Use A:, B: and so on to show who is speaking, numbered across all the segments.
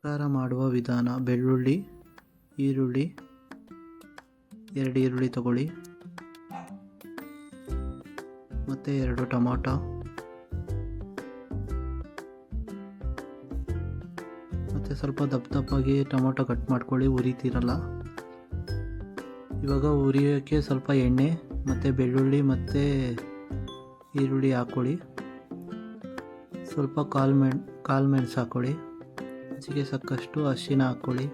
A: ಖಾರ ಮಾಡುವ ವಿಧಾನ: ಬೆಳ್ಳುಳ್ಳಿ, ಈರುಳ್ಳಿ, 2 ಈರುಳ್ಳಿ ತಗೊಳ್ಳಿ, ಮತ್ತು 2 ಟೊಮಾಟೊ, ಮತ್ತು ಸ್ವಲ್ಪ ದಪ್ಪದಾಗಿ ಟೊಮಾಟೊ ಕಟ್ ಮಾಡ್ಕೊಳ್ಳಿ, ಉರಿತಿರಲ್ಲ. ಇವಾಗ ಉರಿಯೋಕ್ಕೆ ಸ್ವಲ್ಪ ಎಣ್ಣೆ ಮತ್ತು ಬೆಳ್ಳುಳ್ಳಿ ಮತ್ತು ಈರುಳ್ಳಿ ಹಾಕ್ಕೊಳ್ಳಿ. ಸ್ವಲ್ಪ ಕಾಳು ಮೆಣಸು ಹಾಕ್ಕೊಳ್ಳಿ. ರುಚಿಗೆ ಸಾಕಷ್ಟು ಅರಿಶಿನ ಹಾಕ್ಕೊಳ್ಳಿ.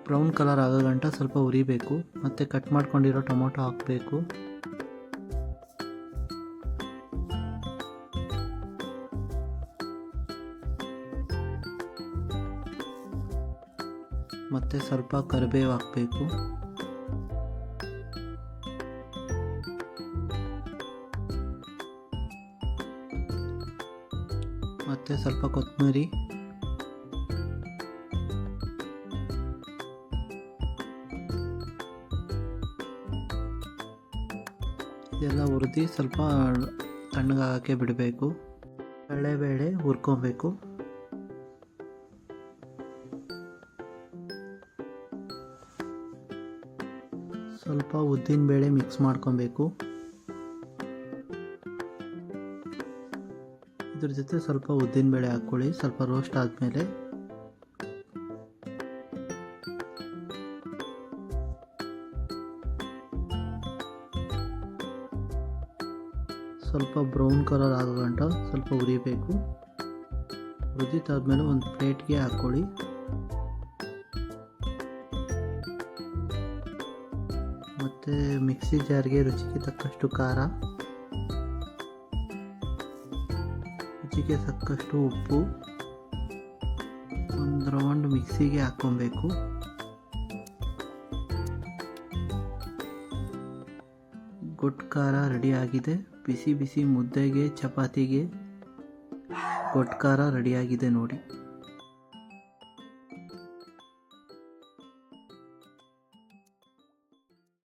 A: ಬ್ರೌನ್ ಕಲರ್ ಆಗೋ ಗಂಟ ಸ್ವಲ್ಪ ಉರಿಬೇಕು. ಮತ್ತು ಕಟ್ ಮಾಡ್ಕೊಂಡಿರೋ ಟೊಮೊಟೊ ಹಾಕಬೇಕು. ಮತ್ತು ಸ್ವಲ್ಪ ಕರಿಬೇವು ಹಾಕಬೇಕು. ಮತ್ತು ಸ್ವಲ್ಪ ಕೊತ್ತಂಬರಿ, ಇದೆಲ್ಲ ಹುರಿದು ಸ್ವಲ್ಪ ತಣ್ಣಗಾಗಕ್ಕೆ ಬಿಡಬೇಕು. ಕಡಲೆಬೇಳೆ ಹುರ್ಕೊಬೇಕು. ಸ್ವಲ್ಪ ಉದ್ದಿನಬೇಳೆ ಮಿಕ್ಸ್ ಮಾಡ್ಕೊಬೇಕು. ಇದ್ರ ಜೊತೆ ಸ್ವಲ್ಪ ಉದ್ದಿನಬೇಳೆ ಹಾಕ್ಕೊಳ್ಳಿ. ಸ್ವಲ್ಪ ರೋಸ್ಟ್ ಆದಮೇಲೆ ಸ್ವಲ್ಪ ಬ್ರೌನ್ ಕಲರ್ ಆಗೋ ಗಂಟ ಸ್ವಲ್ಪ ಹುರಿಬೇಕು. ಹುರಿದಿದ್ದಾದ್ಮೇಲೆ ಒಂದು ಪ್ಲೇಟ್ಗೆ ಹಾಕ್ಕೊಳ್ಳಿ. ಮತ್ತು ಮಿಕ್ಸಿ ಜಾರ್ಗೆ ರುಚಿಗೆ ತಕ್ಕಷ್ಟು ಖಾರ, ರುಚಿಗೆ ತಕ್ಕಷ್ಟು ಉಪ್ಪು, ಒಂದು ರೌಂಡ್ ಮಿಕ್ಸಿಗೆ ಹಾಕ್ಕೊಬೇಕು. ಗೊಡ್ಡು ಖಾರ ರೆಡಿಯಾಗಿದೆ. ಬಿಸಿ ಬಿಸಿ ಮುದ್ದೆಗೆ, ಚಪಾತಿಗೆ ಗೊಡ್ಡು ಖಾರ ರೆಡಿಯಾಗಿದೆ ನೋಡಿ.